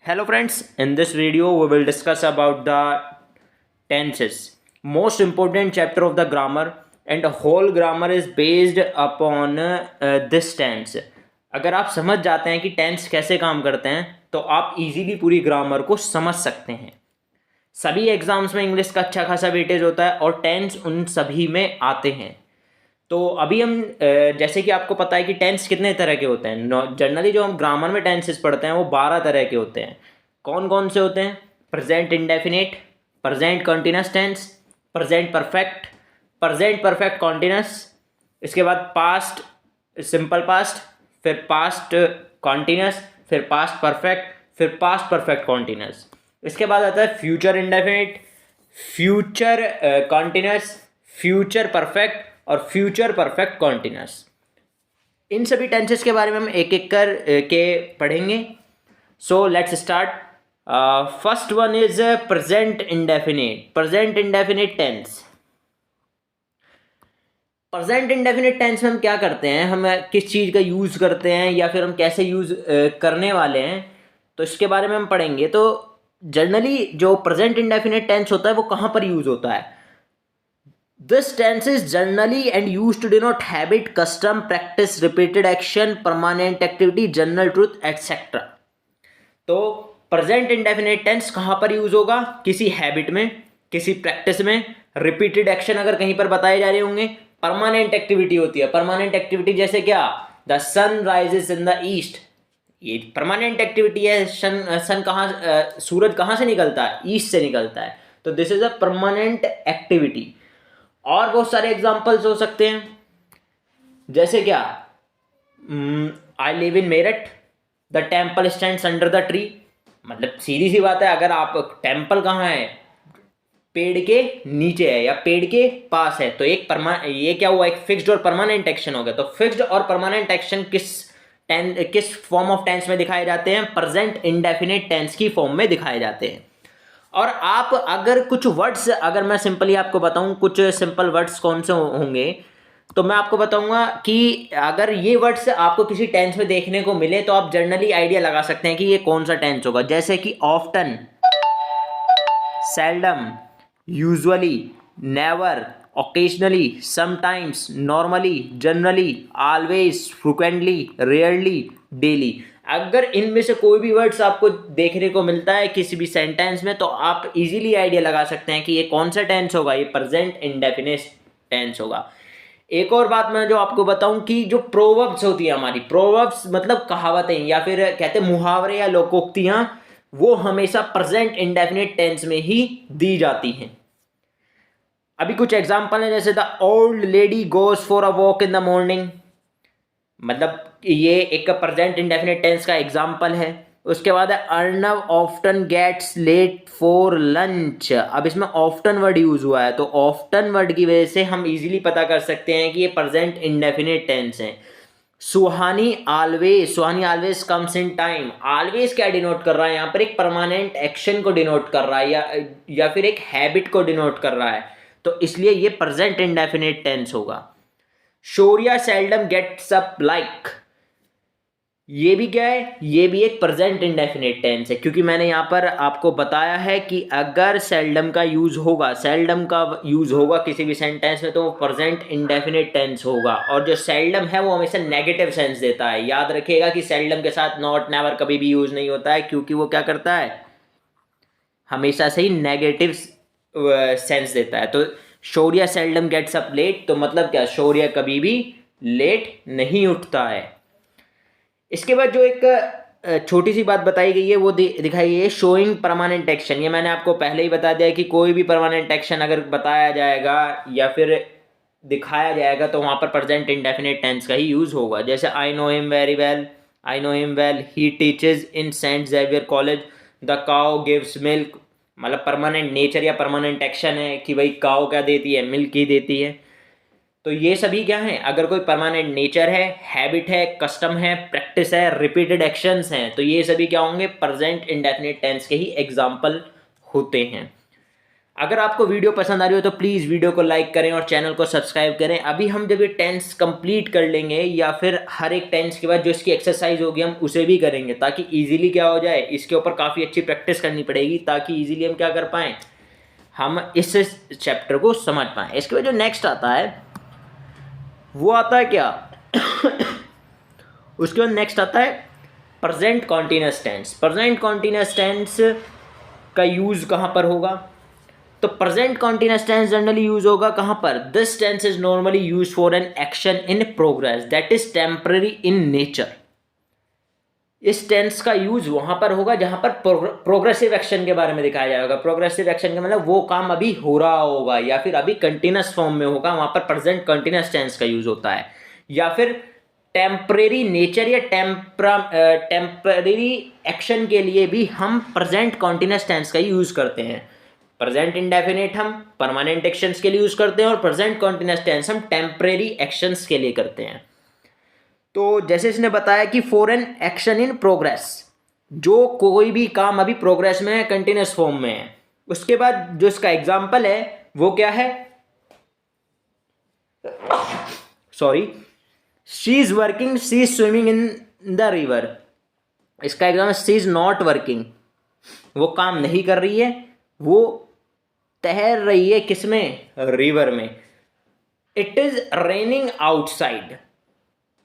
Hello friends, in this video we will discuss about the tenses, most important chapter of the grammar, and the whole grammar is based upon this tense. अगर आप समझ जाते हैं कि tense कैसे काम करते हैं तो आप इजीली पूरी ग्रामर को समझ सकते हैं। सभी एग्जाम्स में इंग्लिश का अच्छा खासा वेटेज होता है और टेंस उन सभी में आते हैं। तो अभी हम जैसे कि आपको पता है कि टेंस कितने तरह के होते हैं। जनरली जो हम ग्रामर में टेंसेस पढ़ते हैं वो 12 तरह के होते हैं। कौन कौन से होते हैं? Present indefinite, present continuous tense, present perfect, present perfect continuous, इसके बाद पास्ट सिंपल पास्ट, फिर पास्ट कॉन्टिन्यूस, फिर पास्ट परफेक्ट, फिर पास्ट परफेक्ट कॉन्टिन्यूस। इसके बाद आता है future indefinite, future continuous, future perfect और फ्यूचर परफेक्ट कॉन्टिन्यूस। इन सभी टेंसेस के बारे में हम एक एक कर के पढ़ेंगे। So let's start. First one is present indefinite, present indefinite tense. Present indefinite tense में हम क्या करते हैं, हम किस चीज़ का यूज़ करते हैं या फिर हम कैसे यूज़ करने वाले हैं, तो इसके बारे में हम पढ़ेंगे। तो जनरली जो प्रेजेंट इंडेफिनिट टेंस होता है वो कहाँ पर यूज़ होता है? This tense is generally and used to denote habit, custom, practice, repeated action, permanent activity, general truth, etc. तो प्रेजेंट इंडेफिनिट टेंस कहाँ पर यूज होगा? किसी हैबिट में, किसी प्रैक्टिस में, रिपीटेड एक्शन अगर कहीं पर बताए जा रहे होंगे, परमानेंट एक्टिविटी होती है। परमानेंट एक्टिविटी जैसे क्या? The sun rises in the east, ये परमानेंट एक्टिविटी है। सन कहाँ, सूरज कहाँ से निकलता है? ईस्ट से निकलता है। तो this is a permanent activity. और बहुत सारे एग्जाम्पल्स हो सकते हैं, जैसे क्या? I live in Meerut, the temple stands under the tree. मतलब सीधी सी बात है, अगर आप टेम्पल कहाँ है? पेड़ के नीचे है या पेड़ के पास है, तो ये क्या हुआ? एक फिक्स्ड और परमानेंट एक्शन हो गया। तो फिक्स्ड और परमानेंट एक्शन किस फॉर्म ऑफ टेंस में दिखाए जाते हैं? प्रेजेंट इंडेफिनिट टेंस की फॉर्म में दिखाए जाते हैं। और आप अगर कुछ वर्ड्स, अगर मैं सिंपली आपको बताऊं कुछ सिंपल वर्ड्स कौन से होंगे, तो मैं आपको बताऊंगा कि अगर ये वर्ड्स आपको किसी टेंस में देखने को मिले तो आप जनरली आइडिया लगा सकते हैं कि ये कौन सा टेंस होगा। जैसे कि often, seldom, usually, never, occasionally, sometimes, normally, generally, always, frequently, rarely, daily. अगर इनमें से कोई भी वर्ड्स आपको देखने को मिलता है किसी भी सेंटेंस में तो आप इजीली आइडिया लगा सकते हैं कि ये कौन सा टेंस होगा, ये प्रेजेंट इंडेफिनिट टेंस होगा। एक और बात मैं जो आपको बताऊं कि जो प्रोवर्ब्स होती है हमारी, प्रोवर्ब्स मतलब कहावतें या फिर कहते हैं मुहावरे या लोकोक्तियां, वो हमेशा प्रेजेंट इंडेफिनिट टेंस में ही दी जाती हैं। अभी कुछ एग्जांपल है, जैसे the old lady goes for a walk in the morning, मतलब ये एक प्रेजेंट इंडेफिनिट टेंस का एग्जांपल है। उसके बाद है Arnav often gets late for lunch. अब इसमें ऑफ्टन वर्ड यूज हुआ है, तो ऑफ्टन वर्ड की वजह से हम इजीली पता कर सकते हैं कि ये प्रेजेंट इंडेफिनिट टेंस है। Suhani always comes in time. Always क्या डिनोट कर रहा है यहाँ पर? एक परमानेंट एक्शन को डिनोट कर रहा है या फिर एक हैबिट को डिनोट कर रहा है, तो इसलिए ये प्रेजेंट इंडेफिनिट टेंस होगा। Shaurya seldom gets up like, ये भी क्या है? ये भी एक प्रेजेंट इंडेफिनिट टेंस है, क्योंकि मैंने यहाँ पर आपको बताया है कि अगर सेल्डम का यूज होगा, किसी भी सेंटेंस में, तो वो प्रेजेंट इंडेफिनिट टेंस होगा। और जो सेल्डम है वो हमेशा नेगेटिव सेंस देता है। याद रखिएगा कि सेल्डम के साथ नॉट, नेवर कभी भी यूज नहीं होता है, क्योंकि वो क्या करता है? हमेशा से ही नेगेटिव सेंस देता है। तो शौर्य सेल्डम गेट्स अप लेट, तो मतलब क्या? शौर्य कभी भी लेट नहीं उठता है। इसके बाद जो एक छोटी सी बात बताई गई है वो दिखाई गई है, शोइंग परमानेंट एक्शन। ये मैंने आपको पहले ही बता दिया कि कोई भी परमानेंट एक्शन अगर बताया जाएगा या फिर दिखाया जाएगा तो वहाँ पर प्रेजेंट इंडेफिनिट टेंस का ही यूज होगा। जैसे I know him very well, I know him well, he teaches in Saint Xavier college, the cow gives milk. मतलब परमानेंट नेचर या परमानेंट एक्शन है कि भाई काउ क्या देती है? मिल्क ही देती है। तो ये सभी क्या है? अगर कोई परमानेंट नेचर है, हैबिट है, कस्टम है, प्रैक्टिस है, रिपीटेड एक्शंस हैं, तो ये सभी क्या होंगे? प्रेजेंट इंडेफिनिट टेंस के ही एग्जाम्पल होते हैं। अगर आपको वीडियो पसंद आ रही हो तो प्लीज़ वीडियो को लाइक करें और चैनल को सब्सक्राइब करें। अभी हम जब ये टेंस कंप्लीट कर लेंगे या फिर हर एक टेंस के बाद जो इसकी एक्सरसाइज होगी हम उसे भी करेंगे, ताकि इजीली क्या हो जाए, इसके ऊपर काफ़ी अच्छी प्रैक्टिस करनी पड़ेगी ताकि इजीली हम क्या कर पाएँ, हम इस चैप्टर को समझ पाएँ। इसके बाद जो नेक्स्ट आता है वो आता है क्या उसके बाद नेक्स्ट आता है present continuous tense. Present continuous tense का यूज़ कहाँ पर होगा? तो present continuous tense generally use होगा कहाँ पर? This tense is normally use for an action in progress that is temporary in nature. इस टेंस का यूज वहां पर होगा जहां पर प्रोग्रेसिव एक्शन के बारे में दिखाया जाएगा। प्रोग्रेसिव एक्शन का मतलब वो काम अभी हो रहा होगा या फिर अभी कंटिन्यूअस फॉर्म में होगा, वहां पर प्रेजेंट कंटिन्यूअस टेंस का यूज होता है। या फिर टेम्परेरी नेचर या टेम्परेरी एक्शन के लिए भी हम प्रेजेंट कॉन्टिन्यूअस टेंस का यूज करते हैं। प्रेजेंट इंडेफिनिट हम परमानेंट एक्शंस के लिए यूज करते हैं और प्रेजेंट कॉन्टिन्यूअस टेंस हम टेम्परेरी एक्शंस के लिए करते हैं। तो जैसे इसने बताया कि for an action in progress, जो कोई भी काम अभी प्रोग्रेस में है, कंटिन्यूअस फॉर्म में है। उसके बाद जो इसका एग्जाम्पल है वो क्या है? Sorry, she is working, she is swimming in the river. इसका example, she is not working, वो काम नहीं कर रही है, वो तैर रही है किसमें? रिवर में। इट इज रेनिंग आउटसाइड,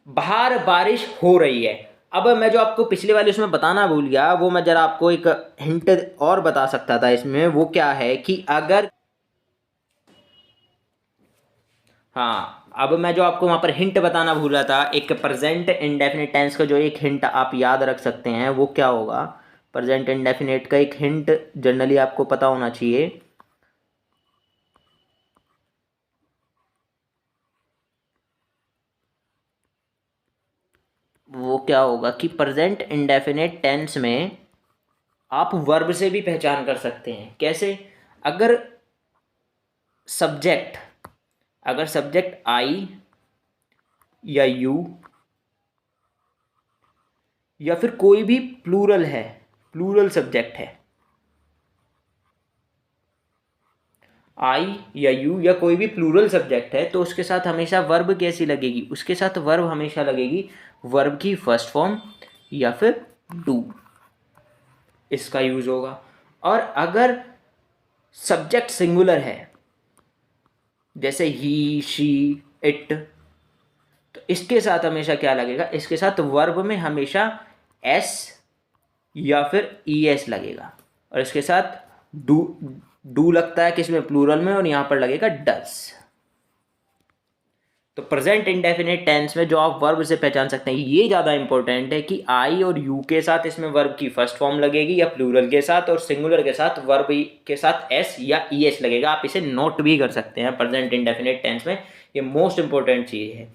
बाहर बारिश हो रही है। अब मैं जो आपको पिछले वाले उसमें बताना भूल गया, वो मैं जरा आपको एक हिंट और बता सकता था इसमें। वो क्या है कि अगर, हाँ, अब मैं जो आपको वहाँ पर हिंट बताना भूला था, एक प्रेजेंट इंडेफिनिट टेंस का जो एक हिंट आप याद रख सकते हैं वो क्या होगा? प्रेजेंट इंडेफिनिट का एक हिंट जनरली आपको पता होना चाहिए। वो क्या होगा कि प्रेजेंट इंडेफिनिट टेंस में आप वर्ब से भी पहचान कर सकते हैं। कैसे? अगर सब्जेक्ट आई या यू या फिर कोई भी प्लूरल है, प्लूरल सब्जेक्ट है, आई या यू या कोई भी प्लूरल सब्जेक्ट है, तो उसके साथ हमेशा वर्ब कैसी लगेगी? उसके साथ वर्ब हमेशा लगेगी वर्ब की फर्स्ट फॉर्म या फिर डू, इसका यूज होगा। और अगर सब्जेक्ट सिंगुलर है, जैसे ही, शी, इट, तो इसके साथ हमेशा क्या लगेगा? इसके साथ वर्ब में हमेशा एस या फिर ई एस लगेगा। और इसके साथ डू लगता है किसमें? प्लूरल में, और यहां पर लगेगा डज। तो प्रेजेंट इंडेफिनिट टेंस में जो आप वर्ब से पहचान सकते हैं, ये ज़्यादा इंपॉर्टेंट है कि आई और यू के साथ इसमें वर्ब की फर्स्ट फॉर्म लगेगी या प्लूरल के साथ, और सिंगुलर के साथ वर्ब के साथ एस या ई एस लगेगा। आप इसे नोट भी कर सकते हैं प्रेजेंट इंडेफिनिट टेंस में, ये मोस्ट इंपॉर्टेंट चीज़ है।